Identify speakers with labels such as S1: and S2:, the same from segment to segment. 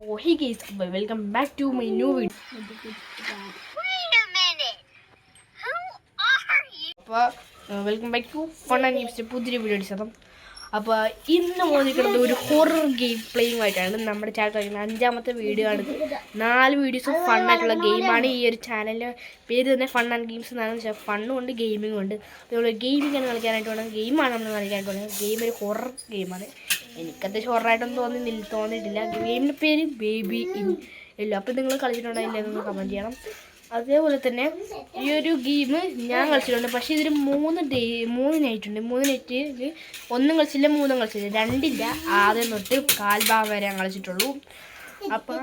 S1: Oh, hey guys, welcome back to my new video.
S2: Wait a minute. Who are you?
S1: Welcome back to fun and ഗെയിംസിൻ്റെ പുതിയൊരു video അടിച്ചതും. അപ്പോൾ ഇന്ന് മോദിക്കുന്നത് ഒരു horror game playing ആയിട്ടാണ് നമ്മുടെ channel കളിക്കുന്നത്. അഞ്ചാമത്തെ വീഡിയോ ആണ്. 4 വീഡിയോസും ഫണ്ണായിട്ടുള്ള ഗെയിമാണ്. ഈ ഒരു ചാനലിൻ്റെ പേര് തന്നെ ഫൺ ആൻഡ് ഗെയിംസ് എന്നാണ്. വെച്ചാൽ ഫണ്ണും ഉണ്ട് ഗെയിമിങ്ങും ഉണ്ട്. അതുപോലെ ഗെയിമിംഗ് ആണ് കളിക്കാനായിട്ട് വേണം, ഗെയിമാണ് നമ്മൾ കളിക്കാനായിട്ട് വേണം. ഗെയിം ഒരു ഹൊറർ ഗെയിമാണ്. എനിക്കത്യാവശ്യം ഹൊററായിട്ടൊന്നും തോന്നിയിട്ടില്ല. ഗെയിമിൻ്റെ പേര് ബേബി ഇൻ എല്ലോ. അപ്പോൾ നിങ്ങൾ കളിച്ചിട്ടുണ്ടെങ്കിൽ എന്നൊന്ന് കമൻറ്റ് ചെയ്യണം. അതേപോലെ തന്നെ ഈ ഒരു ഗെയിം ഞാൻ കളിച്ചിട്ടുണ്ട്. പക്ഷേ ഇതിൽ 3 നൈറ്റ് ഉണ്ട്. 3 നൈറ്റിൽ 1 കളിച്ചില്ല, 3 കളിച്ചില്ല, 2 ഇല്ല. ആദ്യം തൊട്ട് കാൽഭാഗം വരെ ഞാൻ കളിച്ചിട്ടുള്ളൂ. അപ്പോൾ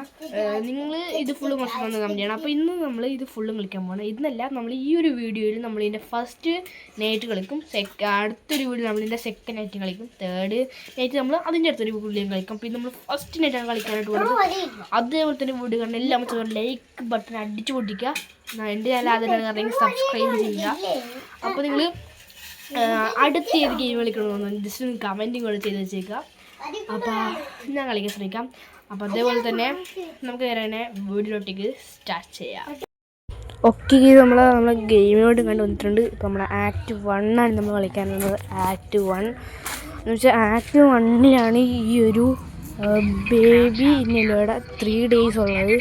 S1: നിങ്ങൾ ഇത് ഫുള്ളും കളിച്ചിട്ടൊന്ന് കമൻറ്റ് ചെയ്യണം. അപ്പോൾ ഇന്ന് നമ്മൾ ഇത് ഫുള്ളും കളിക്കാൻ പോകണം. ഇന്നല്ല, നമ്മൾ ഈ ഒരു വീഡിയോയിൽ നമ്മളിതിൻ്റെ ഫസ്റ്റ് നൈറ്റ് കളിക്കും. അടുത്തൊരു വീഡിയോ നമ്മളിതിൻ്റെ സെക്കൻഡ് നൈറ്റ് കളിക്കും. തേർഡ് നൈറ്റ് നമ്മൾ അതിൻ്റെ അടുത്തൊരു വീഡിയോയും കളിക്കും. അപ്പോൾ ഇത് നമ്മൾ ഫസ്റ്റ് നൈറ്റാണ് കളിക്കാനായിട്ട് പോകുന്നത്. അതേപോലെ തന്നെ വീഡിയോ കാണുന്ന എല്ലാം ലൈക്ക് ബട്ടൺ അടിച്ചു പൊട്ടിക്കുക. എൻ്റെ ചാനൽ ആദ്യമായിട്ട് സബ്സ്ക്രൈബ് ചെയ്യുക. അപ്പോൾ നിങ്ങൾ അടുത്ത ഏത് ഗെയിം കളിക്കണമെന്ന് ജസ്റ്റ് കമൻറ്റും കൂടെ ചെയ്ത് വെച്ചേക്കുക. അപ്പോൾ ഞാൻ കളിക്കാൻ ശ്രമിക്കാം. അപ്പോൾ അതേപോലെ തന്നെ നമുക്ക് നേരെ വീഡിയോയിലോട്ടേക്ക് സ്റ്റാർട്ട് ചെയ്യാം. ഓക്കെ, നമ്മൾ ഗെയിമിനോട് കണ്ടു വന്നിട്ടുണ്ട്. ഇപ്പോൾ നമ്മൾ ആക്ട് 1 ആണ് നമ്മൾ കളിക്കാനുള്ളത്. ആക്ട് 1 എന്ന് വെച്ചാൽ ആക്ട് 1ലാണ് ഈ ഒരു ബേബി ഇന്നലോടെ 3 ഡേയ്സ് ഉള്ളത്,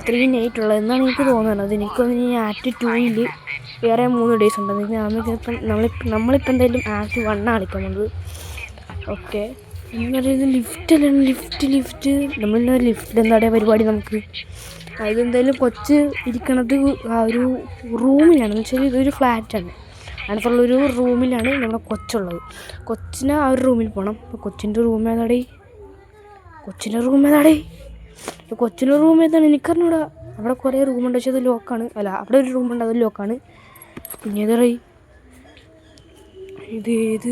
S1: 3 നൈറ്റ് ഉള്ളത് എന്നാണ് എനിക്ക് തോന്നുന്നത്. എനിക്കൊന്ന് ഈ ആക്ട് 2ൽ വേറെ 3 ഡേയ്സ് ഉണ്ട്. നമ്മളിപ്പോൾ എന്തായാലും ആക്ട് 1 ആണ് കളിക്കുന്നത്. ഓക്കെ, ഇത് ലിഫ്റ്റല്ലാണ്. ലിഫ്റ്റ് നമ്മളുടെ ലിഫ്റ്റിൽ എന്താ പരിപാടി നമുക്ക്. അതെന്തായാലും കൊച്ച് ഇരിക്കണത് ആ ഒരു റൂമിലാണ്. എന്ന് വെച്ചാൽ ഇതൊരു ഫ്ലാറ്റാണ്. അടുത്തുള്ളൊരു റൂമിലാണ് നമ്മുടെ കൊച്ചുള്ളത്. കൊച്ചിനെ ആ ഒരു റൂമിൽ പോകണം. അപ്പോൾ കൊച്ചിൻ്റെ റൂം ഏതാടേ? കൊച്ചിൻ്റെ റൂം ഏതാണ് എനിക്കറിഞ്ഞൂടാ. അവിടെ കുറേ റൂമുണ്ട്, പക്ഷേ അത് ലോക്കാണ്. അല്ല, അവിടെ ഒരു റൂമുണ്ട്, അത് ലോക്കാണ്. പിന്നെ ഏതാടേ ഇത്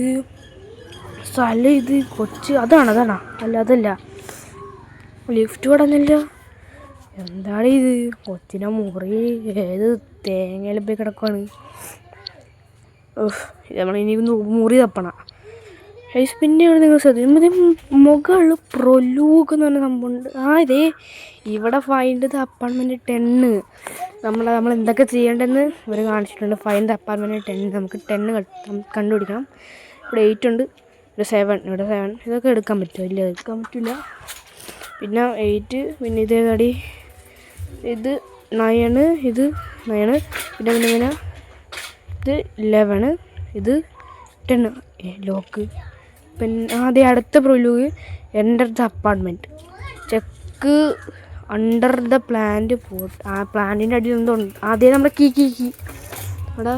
S1: സ്ഥലം? ഇത് കൊച്ച് അതാണോ? അല്ല, അതല്ല. ലിഫ്റ്റ് കടന്നില്ല. എന്താണ് ഇത്? കൊച്ചിനെ മുറി ഏത് തേങ്ങയിൽ പോയി കിടക്കുകയാണ്. നമ്മളിനി മുറി തപ്പണം. പിന്നെ ഇവിടെ നിങ്ങൾ ശ്രദ്ധിക്കും, മുകളിൽ പ്രൊലൂഗ് എന്ന് പറഞ്ഞ സംഭവമുണ്ട്. ഇതേ ഇവിടെ ഫൈൻഡ് ദ അപ്പാർട്ട്മെൻറ്റ് 10 നമ്മൾ എന്തൊക്കെ ചെയ്യേണ്ടതെന്ന് ഇവർ കാണിച്ചിട്ടുണ്ട്. ഫൈൻഡ് ദ അപ്പാർട്ട്മെൻറ്റ് 10 നമുക്ക് 10 കണ്ടുപിടിക്കണം. ഇവിടെ 8 ഉണ്ട്, ഇവിടെ 7 ഇതൊക്കെ എടുക്കാൻ പറ്റുമോ? ഇല്ല, എടുക്കാൻ പറ്റില്ല. പിന്നെ 8, പിന്നെ ഇതേതാടി? ഇത് 9, ഇത് 9, പിന്നെ ഇത് 11, ഇത് 10. ലോക്ക്. പിന്നെ ആദ്യം അടുത്ത prologue enter the apartment, check under the plant pot. ആ പ്ലാന്റിൻ്റെ അടിയിൽ എന്തുണ്ട്? ആദ്യം നമ്മുടെ കീ അവിടെ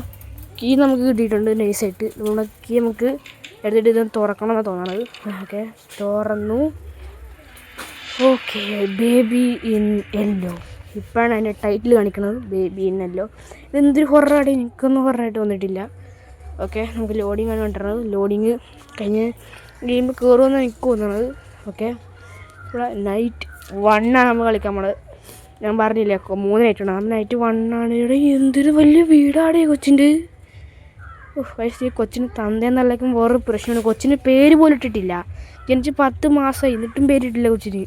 S1: കീ നമുക്ക് കിട്ടിയിട്ടുണ്ട് നൈസായിട്ട്. നമ്മുടെ കീ നമുക്ക് എടുത്തിട്ട് ഇത് തുറക്കണം എന്നാണ് തോന്നണത്. ഓക്കെ, തുറന്നു. Okay, baby in yellow. ഇപ്പോഴാണ് അതിൻ്റെ ടൈറ്റിൽ കാണിക്കുന്നത്, ബേബി ഇൻ യെല്ലോ. ഇതെന്തൊരു ഹൊററായിട്ട് എനിക്കൊന്നും ഹൊററായിട്ട് വന്നിട്ടില്ല. ഓക്കെ, നമുക്ക് ലോഡിങ് ആണ് കണ്ടിരുന്നത്. ലോഡിങ് കഴിഞ്ഞ് ഗെയിം കയറുമെന്നാണ് എനിക്ക് തോന്നുന്നത്. ഓക്കെ, ഇവിടെ നൈറ്റ് 1 ആണ് നമ്മൾ കളിക്കാൻ പോണത്. ഞാൻ പറഞ്ഞില്ലേ 3 നൈറ്റ് ഉണ്ട്. നമ്മൾ നൈറ്റ് 1 ആണ്. ഇവിടെ എന്തൊരു വലിയ വീടാടേ കൊച്ചിൻ്റെ. വയസ്സ് ഈ കൊച്ചിന് തന്തേന്നല്ലേക്കും വേറൊരു പ്രശ്നമാണ്. കൊച്ചിന് പേര് പോലും ഇട്ടിട്ടില്ല. ജനിച്ച് 10 മാസമായി, എന്നിട്ടും പേരിട്ടില്ല കൊച്ചിന്.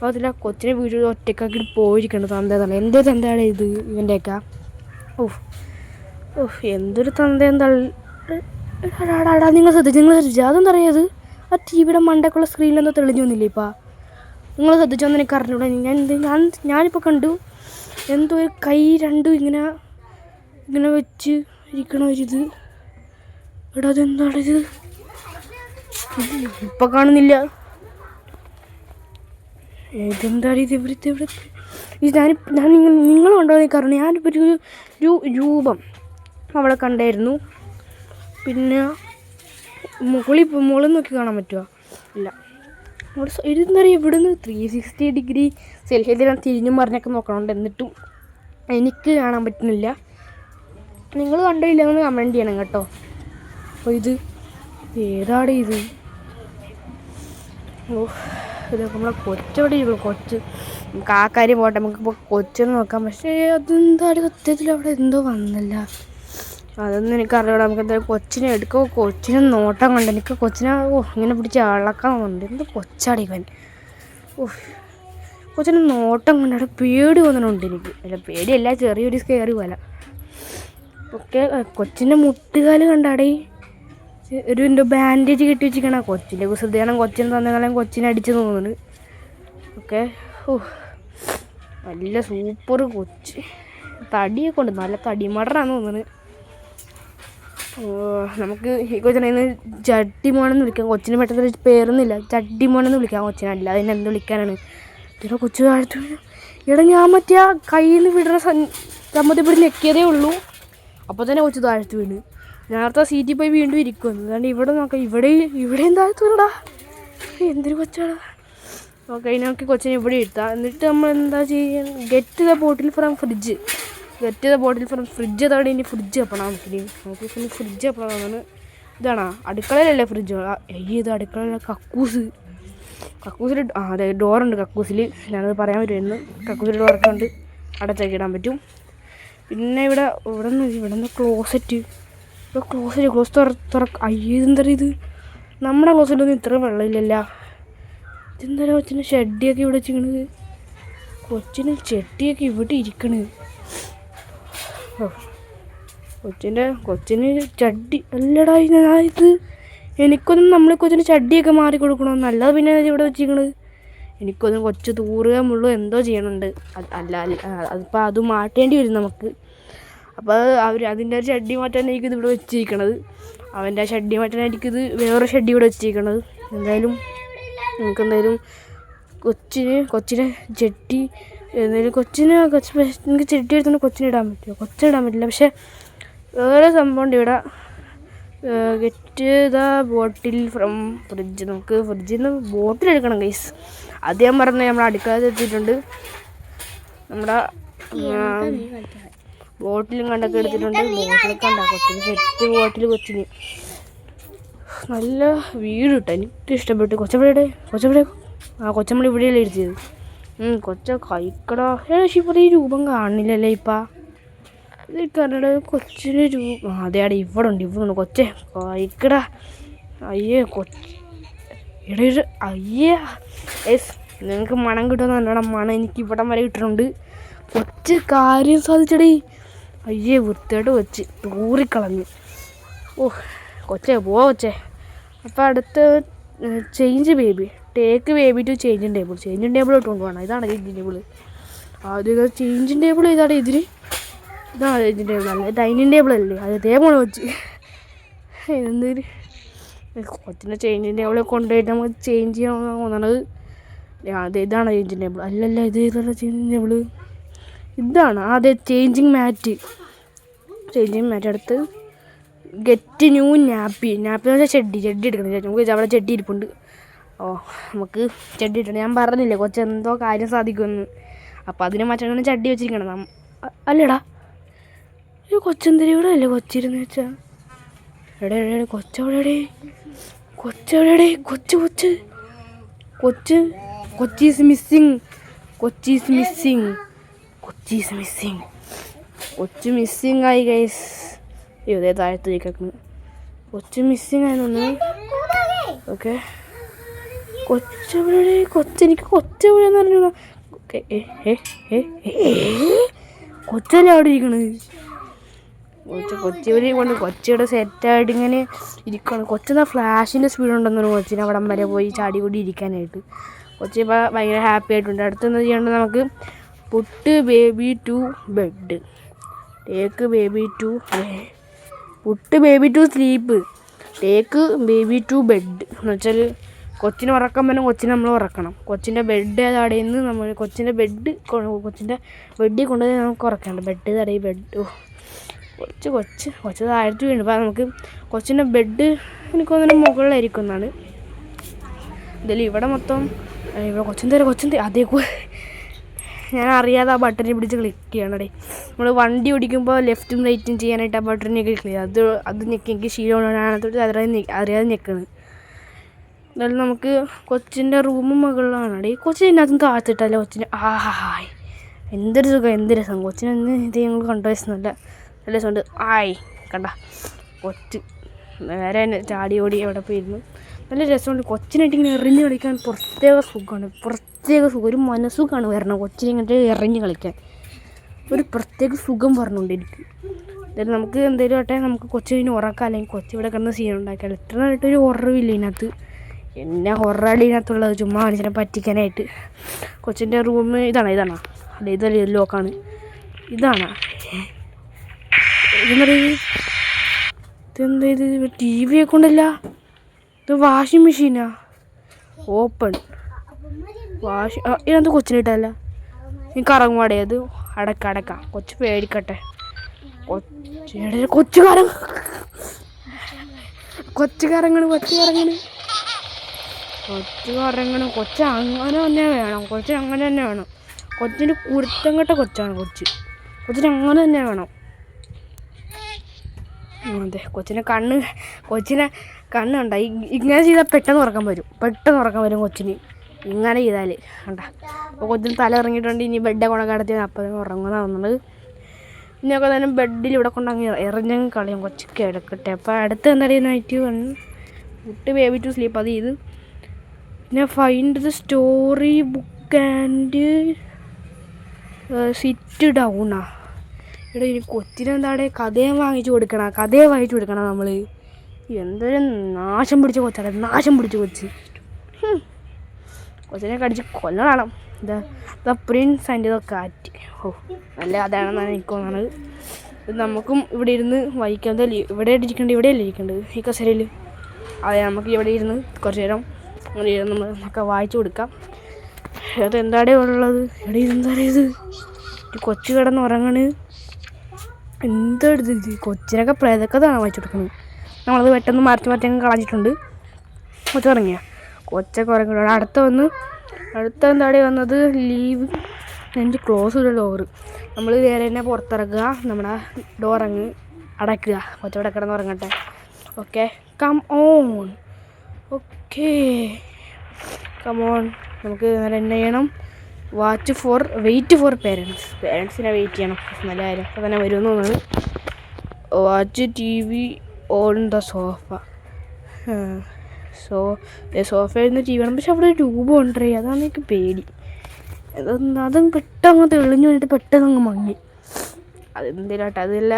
S1: അതില്ല, കൊച്ചിനെ വീട്ടിൽ ഒറ്റക്കാക്കി പോയിരിക്കണം. തന്തേന്നല്ല എന്തോ തന്തയാണ് ഇത് ഇവൻ്റെയൊക്കെ. എന്തൊരു തന്തേന്തള്ളി. നിങ്ങൾ ശ്രദ്ധിച്ചു അതെന്താ അറിയാത്? ആ ടി വിയുടെ മണ്ടക്കുള്ള സ്ക്രീനിലെന്തോ തെളിഞ്ഞു വന്നില്ലേ ഇപ്പം? നിങ്ങൾ ശ്രദ്ധിച്ചോന്ന് എനിക്ക് അറിഞ്ഞൂടാ. ഞാനിപ്പോൾ കണ്ടു എന്തോ ഒരു കൈ രണ്ടും ഇങ്ങനെ വെച്ച് ഇരിക്കണ ഒരിത്. എടാ, അതെന്താണിത്? ഇപ്പം കാണുന്നില്ല. ഇതെന്താണ് ഇത്? ഇവിടുത്തെ ഇത് നിങ്ങൾ കണ്ടോ എനിക്കറിഞ്ഞു. ഞാനിപ്പോൾ ഒരു രൂപം അവിടെ കണ്ടായിരുന്നു. പിന്നെ മുകളിൽ നോക്കി കാണാൻ പറ്റുമോ? ഇല്ല. ഇതെന്താ പറയുക, ഇവിടുന്ന് 360 ഡിഗ്രി സെൽഫിയിൽ തിരിഞ്ഞും മറിഞ്ഞൊക്കെ നോക്കണുണ്ട്, എന്നിട്ടും എനിക്ക് കാണാൻ പറ്റുന്നില്ല. നിങ്ങൾ കണ്ടില്ല എന്ന് കമൻറ്റ് ചെയ്യണം കേട്ടോ. അപ്പോൾ ഇത് ഏതാണ് ഇത്? ഇതൊക്കെ നമ്മളെ കൊച്ചവിടെ ഇരിക്കും. കൊച്ച് നമുക്ക് ആ കാര്യം പോട്ടെ, നമുക്കിപ്പോൾ കൊച്ചിനെ നോക്കാം. പക്ഷേ അതെന്താണ് സത്യത്തിൽ അവിടെ എന്തോ വന്നില്ല. അതൊന്നും എനിക്കറിയാം. നമുക്ക് എന്തായാലും കൊച്ചിനെ എടുക്കുമോ? കൊച്ചിനെ നോട്ടം കണ്ട് എനിക്ക് കൊച്ചിനെ ഇങ്ങനെ പിടിച്ച് ഇളക്കാൻ തോന്നുന്നുണ്ട്. എന്ത് കൊച്ചാടി ഇവൻ. കൊച്ചിന് നോട്ടം കൊണ്ടാണ് പേടി തോന്നണുണ്ട് എനിക്ക്. അല്ല പേടിയല്ല, ചെറിയൊരു സ്കെയറി പോലെ. ഓക്കെ, കൊച്ചിൻ്റെ മുട്ടുകാല് കണ്ടാടേ ഒരു എന്തോ ബാൻഡേജ് കെട്ടി വെച്ചിരിക്കണം. കൊച്ചിൻ്റെ കുസൃതിയാണ്, കൊച്ചിന് തന്നേക്കാളും കൊച്ചിനെ അടിച്ച് തോന്നുന്നു. ഓക്കെ, നല്ല സൂപ്പർ കൊച്ച്. തടിയൊക്കെ ഉണ്ട്, നല്ല തടിമടറാന്ന് തോന്നുന്നത്. നമുക്ക് ഈ കൊച്ചിനെ ഇന്ന് ചട്ടിമോനെന്ന് വിളിക്കാം. കൊച്ചിന് പെട്ടെന്ന് പേരൊന്നുമില്ല, ചട്ടിമോനെന്ന് വിളിക്കാം കൊച്ചിനെ. അല്ലാതെ തന്നെ എന്ത് വിളിക്കാനാണ്? ഇതിനെ കൊച്ചു താഴ്ത്തു. ഇവിടെ ഞാൻ മറ്റേ ആ കയ്യിൽ നിന്ന് വിടുന്ന സമ്മതിപ്പിടി ഞെക്കിയതേ ഉള്ളൂ, അപ്പോൾ തന്നെ കൊച്ചു താഴ്ത്തു വീണ്. നേരത്തെ സീറ്റിൽ പോയി വീണ്ടും ഇരിക്കുമെന്ന്. അതുകൊണ്ട് ഇവിടെ നോക്കാം, ഇവിടെയും താഴ്ത്തുടാ. എന്തൊരു കൊച്ചാടാ. ഓക്കെ, ഇനി നമുക്ക് കൊച്ചിനെ ഇവിടെ ഇരുത്താം. എന്നിട്ട് നമ്മൾ എന്താ ചെയ്യുക? Get the bottle from fridge. അതവിടെ ഇനി ഫ്രിഡ്ജ് വെക്കണം. നമുക്ക് പിന്നെ ഫ്രിഡ്ജ് വെക്കണമെന്നാണ്. ഇതാണോ അടുക്കളയിലല്ലേ ഫ്രിഡ്ജ്? ഇത് അടുക്കളയിലെ കക്കൂസിൽ അതെ ഡോറുണ്ട് കക്കൂസിൽ. ഞാനത് പറയാൻ പറ്റുമായിരുന്നു. കക്കൂസിൽ ഡോറൊക്കെ ഉണ്ട്, അടച്ചൊക്കെ ഇടാൻ പറ്റും. പിന്നെ ഇവിടെ നിന്ന് ക്ലോസറ്റ് ഇതെന്താ ഇത്? നമ്മുടെ ക്ലോസറ്റൊന്നും ഇത്ര വെള്ളമില്ലല്ലോ. ഇതെന്താ കൊച്ചിന് ഷെഡിയൊക്കെ ഇവിടെ വെച്ചിരിക്കണത്? കൊച്ചിന് ചെട്ടിയൊക്കെ ഇവിടെ ഇരിക്കണത്. കൊച്ചിന് ചട്ടി അല്ലടാ ഇത്. എനിക്കൊന്നും നമ്മളെ കൊച്ചിന് ചട്ടിയൊക്കെ മാറി കൊടുക്കണമെന്ന്. അല്ലാതെ പിന്നെ ഇവിടെ വെച്ചിരിക്കണത്. എനിക്കൊന്നും കൊച്ചു തൂറുക മുള്ളു എന്തോ ചെയ്യണുണ്ട്. അതിപ്പോൾ അത് മാറ്റേണ്ടി വരും നമുക്ക്. അപ്പോൾ അതിൻ്റെ ഒരു ഷഡ്ഡി മാറ്റാനായിരിക്കും ഇത് ഇവിടെ വെച്ചിരിക്കണത്. അവൻ്റെ ആ ഷഡ്ഡി മാറ്റാനായിരിക്കും ഇത് വേറെ ഷഡ്ഡി ഇവിടെ വെച്ചിരിക്കണത്. നമുക്കെന്തായാലും കൊച്ചിനെ ചെട്ടി എനിക്ക് ചെട്ടി എടുത്തുകൊണ്ട് കൊച്ചിനെ ഇടാൻ പറ്റില്ല. പക്ഷേ വേറെ സംഭവം ഉണ്ട് ഇവിടെ. Get the bottle from fridge. നമുക്ക് ഫ്രിഡ്ജിൽ നിന്ന് ബോട്ടിൽ എടുക്കണം ഗൈസ്. അത് ഞാൻ പറഞ്ഞത് നമ്മുടെ അടുക്കളയിൽ എത്തിയിട്ടുണ്ട്. നമ്മുടെ ബോട്ടിലും കണ്ടൊക്കെ എടുത്തിട്ടുണ്ട്. ബോട്ടിലൊക്കെ ഉണ്ടാകും കൊച്ചിന് സെറ്റ് ബോട്ടിൽ. കൊച്ചിന് നല്ല വീട് കിട്ടും, എനിക്ക് ഇഷ്ടപ്പെട്ടു. കൊച്ചവിടെ കൊച്ചമ്മൾ ഇവിടെയല്ലേ ഇരുത്തിയത്. കൊച്ച കഴിക്കടാ. ഇപ്പോൾ ഈ രൂപം കാണില്ലല്ലേ ഇപ്പം? ഇത് കന്നഡ കൊച്ചിന് അതെയാടെ ഇവിടെ ഉണ്ട് കൊച്ചേ കഴിക്കടാ. അയ്യേ നിങ്ങൾക്ക് മണം കിട്ടുമെന്ന് പറഞ്ഞാൽ മണം എനിക്ക് ഇവിടം വരെ കിട്ടുന്നുണ്ട്. കൊച്ച് കാര്യം സാധിച്ചടേ. അയ്യേ വൃത്തിയായിട്ട് കൊച്ച് തൂറിക്കളഞ്ഞു. കൊച്ചേ കൊച്ചേ. അപ്പോൾ അടുത്ത change baby, take baby to changing table ഇട്ടുകൊണ്ട് പോകണം. ഇതാണ് ചേഞ്ചിങ് ടേബിൾ. ആദ്യം ചേഞ്ചിങ് ടേബിൾ ഇതാണ് ഇതാണ് ചേഞ്ചിങ് ടേബിൾ. അല്ല ഡൈനിങ് ടേബിൾ അല്ലേ? അതേപോലെ വെച്ച് എന്തൊരു കൊച്ചിൻ്റെ ചേഞ്ചിങ് ടേബിൾ കൊണ്ടുപോയിട്ട് നമുക്ക് ചേഞ്ച് ചെയ്യണമെന്ന് തോന്നണത്. ഇതാണ് ചേഞ്ചിങ് ടേബിൾ. അല്ലല്ല, ഇത് ഏതാണ് ചേഞ്ചിങ് ടേബിൾ? ഇതാണ് അതെ ചേഞ്ചിങ് മാറ്റ്. അടുത്ത് ഗെറ്റ് ന്യൂ നാപ്പി എന്ന് വെച്ചാൽ ചെടി എടുക്കണം. നമുക്ക് അവിടെ ചെടി ഇരിപ്പുണ്ട്. നമുക്ക് ചെടി ഇട്ടണം. ഞാൻ പറഞ്ഞില്ലേ കൊച്ചെന്തോ കാര്യം സാധിക്കുമെന്ന്. അപ്പോൾ അതിന് മാറ്റാണ് ചട്ടി വെച്ചിരിക്കണം. അല്ലടാ, ഈ കൊച്ചെന്തിരി ഇവിടെ അല്ലേ കൊച്ചിരുന്ന് വെച്ചാൽ? എവിടെ കൊച്ചെവിടെ? കൊച്ചീസ് മിസ്സിങ്. കൊച്ച് മിസ്സിങ് ആയി ഗൈസ്. ഇതേ താഴത്ത് കേൾക്കുന്നു. കൊച്ച് മിസ്സിങ് ആയെന്ന്. ഓക്കെ, എനിക്ക് കൊച്ചെവിടെയെന്ന് പറഞ്ഞു. കൊച്ചല്ലേ അവിടെ ഇരിക്കണത്? കൊച്ചിവരെ കൊണ്ട് കൊച്ചിയുടെ സെറ്റായിട്ട് ഇങ്ങനെ ഇരിക്കണം. കൊച്ചെന്താ ഫ്ലാഷിൻ്റെ സ്പീഡുണ്ടെന്നു കൊച്ചിന് അവിടം വരെ പോയി ചാടി കൂടി ഇരിക്കാനായിട്ട്. കൊച്ചി ഇപ്പോൾ ഭയങ്കര ഹാപ്പി ആയിട്ടുണ്ട്. അടുത്തെന്ന് ചെയ്യേണ്ടത് നമുക്ക് put baby to bed. Take baby to sleep. Take baby to bed എന്ന് വെച്ചാൽ കൊച്ചിനെ ഉറക്കാൻ പറ്റും. കൊച്ചിനെ നമ്മൾ ഉറക്കണം. കൊച്ചിൻ്റെ ബെഡ് തടയിൽ നിന്ന് നമ്മൾ കൊച്ചിൻ്റെ ബെഡിൽ കൊണ്ടുപോയി നമുക്ക് ഉറക്കണം. ബെഡ് തടയി കൊച്ച് താഴ്ത്തി വീണു. അപ്പോൾ നമുക്ക് കൊച്ചിൻ്റെ ബെഡ് എനിക്കൊന്നിനും മുകളിലായിരിക്കും എന്നാണ്. എന്തായാലും ഇവിടെ മൊത്തം ഇവിടെ കൊച്ചെന്തേരം അതേ ഞാൻ അറിയാതെ ആ ബട്ടണിൽ പിടിച്ച് ക്ലിക്ക് ചെയ്യണേ. നമ്മൾ വണ്ടി ഓടിക്കുമ്പോൾ ലെഫ്റ്റും റൈറ്റും ചെയ്യാനായിട്ട് ആ ബട്ടണിൽ ക്ലിക്ക് ചെയ്യുക. അത് ഞെക്കി ശീലമാണത്തോട്ട് അറിയാതെ ഞെക്കുന്നത്. എന്നാലും നമുക്ക് കൊച്ചിൻ്റെ റൂമും മുകളിലാണ്. കൊച്ചിനകത്തും താഴ്ത്തിട്ടല്ലേ കൊച്ചിന്. എന്തൊരു സുഖം, എന്ത് രസം. കൊച്ചിന് ഇത് ഞങ്ങൾ കണ്ടുവയ്ക്കുന്നില്ല. നല്ല രസമുണ്ട്. കണ്ട കൊച്ച് നേരെ ചാടി ഓടി എവിടെ പോയിരുന്നു. നല്ല രസമുണ്ട്. കൊച്ചിനായിട്ട് ഇങ്ങനെ എറിഞ്ഞ് കളിക്കാൻ പ്രത്യേക സുഖമാണ്. പ്രത്യേക സുഖം, ഒരു മനസ്സുഖമാണ് വരണം കൊച്ചിനെ ഇങ്ങോട്ട് ഇറങ്ങി കളിക്കാൻ. ഒരു പ്രത്യേക സുഖം പറഞ്ഞുകൊണ്ട് എനിക്ക്. അതായത് നമുക്ക് എന്തെങ്കിലും ആട്ടെ, നമുക്ക് കൊച്ചിനെ ഉറക്കാം, അല്ലെങ്കിൽ കൊച്ചിവിടെ കിടന്ന് സീൻ ഉണ്ടാക്കാം. ഇത്രയായിട്ടൊരു ഹൊററില്ല ഇതിനകത്ത്. എന്നെ ഹൊറടി ഇതിനകത്തുള്ളത് ചുമ്മാ മനുഷ്യനെ പറ്റിക്കാനായിട്ട്. കൊച്ചിൻ്റെ റൂം ഇതാണോ? അല്ല, ഇതല്ല, ലോക്കാണ്. ഇതാണോ? ഇതെന്താ ഇത്? TV ഒക്കെ ഉണ്ടല്ല. ഇത് വാഷിംഗ് മെഷീനാ. ഓപ്പൺ ഇതിനകത്ത് കൊച്ചിനിട്ടല്ല. നീ കറങ്ങുവാടേ അത്. അടക്കാം. കൊച്ച് പേടിക്കട്ടെ. കൊച്ചു കറങ്ങണ്. കൊച്ച് അങ്ങനെ തന്നെ വേണം. കൊച്ചിൻ്റെ കുരുത്തം കെട്ട കൊച്ചാണ് കൊച്ചിന് അങ്ങനെ തന്നെ വേണം. അതെ, കൊച്ചിനെ കണ്ണുണ്ട. ഇങ്ങനെ ചെയ്താൽ പെട്ടെന്ന് ഉറക്കം വരും കൊച്ചിന്. ഇങ്ങനെ ചെയ്താൽ കണ്ട. അപ്പോൾ കൊച്ചിന് തല ഇറങ്ങിയിട്ടുണ്ട്. ഇനി ബെഡെ കൊണ്ടൊക്കെ കിടത്തി അപ്പം ഉറങ്ങുന്നത്. ഇനിയൊക്കെ തന്നെ ബെഡിൽ ഇവിടെ കൊണ്ടങ്ങ് എറിഞ്ഞങ്ങ് കളയും. കൊച്ച് കിടക്കട്ടെ. അപ്പോൾ അടുത്ത് എന്തായാലും night put baby to sleep അത് ചെയ്ത്. പിന്നെ find the story book and sit ഡൗണാ. ഇവിടെ ഇനി കൊച്ചിനെന്താടെ കഥയെ വാങ്ങിച്ചു കൊടുക്കണം നമ്മൾ. എന്തൊരു നാശം പിടിച്ച കൊച്ച്. കൊച്ചിനെ കടിച്ച് കൊല്ലണം. The Prince and the cat. നല്ല കഥയാണെന്നാണ് എനിക്ക് തോന്നുന്നത്. ഇത് നമുക്കും ഇവിടെ ഇരുന്ന് വായിക്കാം. ഇവിടെയല്ലേ ഇരിക്കേണ്ടത് ഈ കസേരയിൽ. അതെ, നമുക്ക് ഇവിടെ ഇരുന്ന് കുറച്ച് നേരം അങ്ങനെ ഇരുന്ന് നമുക്ക് വായിച്ചു കൊടുക്കാം. അത് എന്താടെ ഉള്ളത്? ഇവിടെ ഇത് കൊച്ചു കിടന്ന് ഉറങ്ങണ്. എന്തെടുത്ത് കൊച്ചിനൊക്കെ പ്രേതക്കഥയാണ് വായിച്ചു കൊടുക്കുന്നത്. നമ്മളത് പെട്ടെന്ന് മറിച്ച് കളഞ്ഞിട്ടുണ്ട്. കൊച്ചിറങ്ങിയ കൊച്ചൊക്കെ ഉറങ്ങുന്നുണ്ട്. അടുത്ത എന്താടെ വന്നത്? ലീവ് ആൻഡ് ക്ലോസ് ഒരു ഡോറ്. നമ്മൾ വേറെ തന്നെ പുറത്തിറക്കുക. നമ്മുടെ ഡോറങ്ങ് അടയ്ക്കുക. കൊച്ചവിടെ കിടന്ന് ഉറങ്ങട്ടെ. Okay, come on. നമുക്ക് എന്നാ ചെയ്യണം? വെയിറ്റ് ഫോർ പേരൻസിനെ വെയിറ്റ് ചെയ്യണം. നല്ല കാര്യം. അപ്പോൾ തന്നെ വരുമെന്ന് തോന്നുന്നത്. Watch TV on the sofa. സോഫയിൽ നിന്ന് TV വേണം. പക്ഷെ അവിടെ ഒരു രൂപം ഉണ്ടേ. അതാണ് എനിക്ക് പേടി. അതും പെട്ടെന്ന് തെളിഞ്ഞു വന്നിട്ട് പെട്ടെന്ന് മങ്ങി. അതെന്തിനാട്ടെ? അതല്ല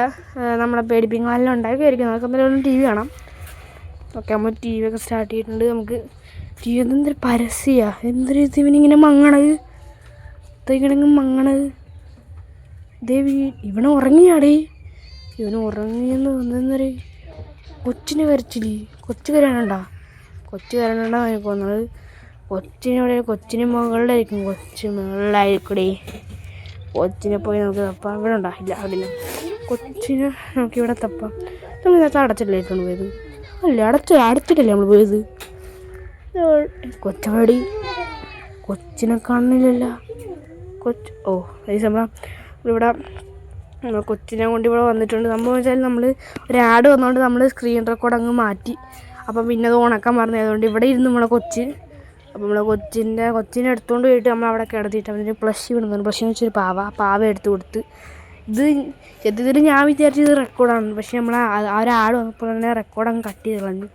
S1: നമ്മളെ പേടിപ്പിക്കാനെല്ലാം ഉണ്ടാക്കിയായിരിക്കും. നമുക്ക് എന്തെങ്കിലും TV കാണാം. ഓക്കെ, നമ്മൾ TV ഒക്കെ സ്റ്റാർട്ട് ചെയ്തിട്ടുണ്ട്. നമുക്ക് TV എന്തൊരു പരസ്യമാണ്. എന്തൊരു ഇവനിങ്ങനെ മങ്ങണത്. ഇവനെ ഉറങ്ങിയാടേ. ഉറങ്ങിയെന്ന് എന്തൊരു കൊച്ചിനെ വരച്ചില്ലേ? കൊച്ചു കരയണണ്ടാ എനിക്ക് തോന്നുന്നത്. കൊച്ചിന് മുകളിലായിരിക്കും. കൊച്ചിനെ പോയി നമുക്ക് തപ്പാം. ഇവിടെ ഉണ്ടാവില്ല. അവിടെ കൊച്ചിനെ നമുക്ക് ഇവിടെ തപ്പാം. നമ്മൾ ഇതിനകത്ത് അടച്ചിട്ടില്ലേക്കാണ് പോയത്. അല്ല, അടച്ചിട്ടല്ലേ നമ്മൾ പോയത്. കൊച്ചവാടി കൊച്ചിനെ കാണുന്നില്ലല്ലോ. ഈ സമയം ഇവിടെ കൊച്ചിനെ കൊണ്ട് ഇവിടെ വന്നിട്ടുണ്ട്. നമ്മൾ ഒരു ആഡ് വന്നുകൊണ്ട് നമ്മൾ സ്ക്രീൻ റെക്കോർഡ് അങ്ങ് മാറ്റി. അപ്പം പിന്നെ അത് ഉണക്കാൻ പറഞ്ഞതുകൊണ്ട് ഇവിടെ ഇരുന്ന് അപ്പോൾ നമ്മളെ കൊച്ചിനെ എടുത്തുകൊണ്ട് പോയിട്ട് നമ്മൾ അവിടെ കിടത്തിയിട്ട് അവൻ്റെ പ്ലഷ് വിടുന്നുണ്ട്. പ്ലഷ് എന്ന് വെച്ചൊരു പാവ എടുത്ത് കൊടുത്ത്. സത്യത്തിൽ ഞാൻ വിചാരിച്ചത് റെക്കോർഡാണ്. പക്ഷേ നമ്മൾ ആ ഒരാൾ വന്നപ്പോൾ തന്നെ റെക്കോർഡ് അങ്ങ് കട്ട് ചെയ്ത് കളഞ്ഞു.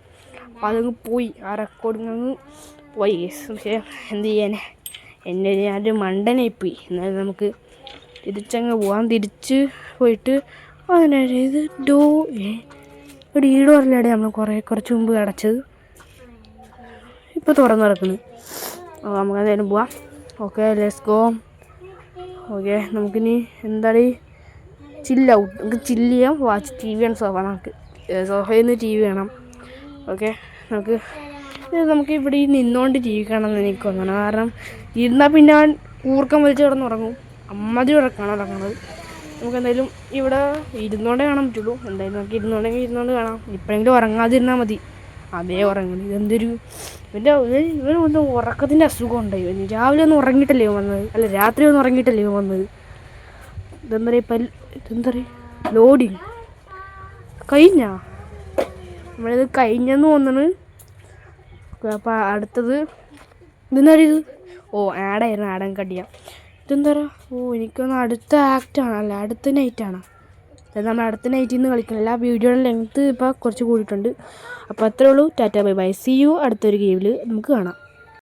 S1: അപ്പോൾ അതങ്ങ് പോയി. ആ റെക്കോർഡിങ് അങ്ങ് പോയി. പക്ഷേ എന്ത് ചെയ്യാൻ, ഞാനൊരു മണ്ടനായിപ്പോയി. എന്നാലും നമുക്ക് തിരിച്ചങ്ങ് പോവാം. തിരിച്ച് പോയിട്ട് ഇത് ഒരു ഡോറിലൂടെ നമ്മൾ കുറച്ച് മുമ്പ് അടച്ചത്. ഇപ്പോൾ തുറന്ന് കിടക്കുന്നു. നമുക്ക് എന്തായാലും പോവാം. Okay, let's go. ഓക്കെ, നമുക്കിനി എന്താണ് ചില്ല് ഔട്ട്. നമുക്ക് ചില്ല് ചെയ്യാം. വാച്ച് TV ആണ് സോഫ. നമുക്ക് സോഫയിൽ നിന്ന് TV വേണം. ഓക്കെ, നമുക്ക് ഇവിടെ നിന്നുകൊണ്ട് TV കാണാമെന്ന് എനിക്ക് തോന്നണം. കാരണം ഇരുന്നാൽ പിന്നെ അവൻ കൂർക്കം വലിച്ച് കിടന്നുറങ്ങും. അമ്മതി ഉറങ്ങണത്. നമുക്ക് എന്തായാലും ഇവിടെ ഇരുന്നോണ്ടേ കാണാൻ പറ്റുള്ളൂ. എന്തായാലും നമുക്ക് ഇരുന്നോണ്ട് കാണാം. ഇപ്പോഴെങ്കിലും ഉറങ്ങാതിരുന്നാൽ മതി. അതേ ഉറങ്ങുന്നു. ഇവന് ഉറക്കത്തിൻ്റെ അസുഖം ഉണ്ടായി. രാവിലെ ഒന്നും ഉറങ്ങിയിട്ടല്ലേ വന്നത്. അല്ല, രാത്രി ഒന്നും ഉറങ്ങിയിട്ടല്ലേ വന്നത്. ഇതെന്താ ലോഡിങ് നമ്മളിത് കഴിഞ്ഞെന്ന് തോന്നുന്നു. അപ്പോൾ അടുത്തത് ഇതെന്താ? ആടായിരുന്നു. കട്ട് ചെയ്യാം. ഇതെന്താ? എനിക്കൊന്ന് അടുത്ത ആക്റ്റാണ്. അല്ല, അടുത്ത നൈറ്റാണ്. നമ്മൾ അടുത്ത നൈറ്റിൽ നിന്ന് കളിക്കുന്നില്ല. വീഡിയോയുടെ ലെങ്ത്ത് ഇപ്പോൾ കുറച്ച് കൂടിയിട്ടുണ്ട്. അപ്പോൾ അത്രേ ഉള്ളൂ. Tata bye bye. See you അടുത്തൊരു ഗെയിമിൽ നമുക്ക് കാണാം.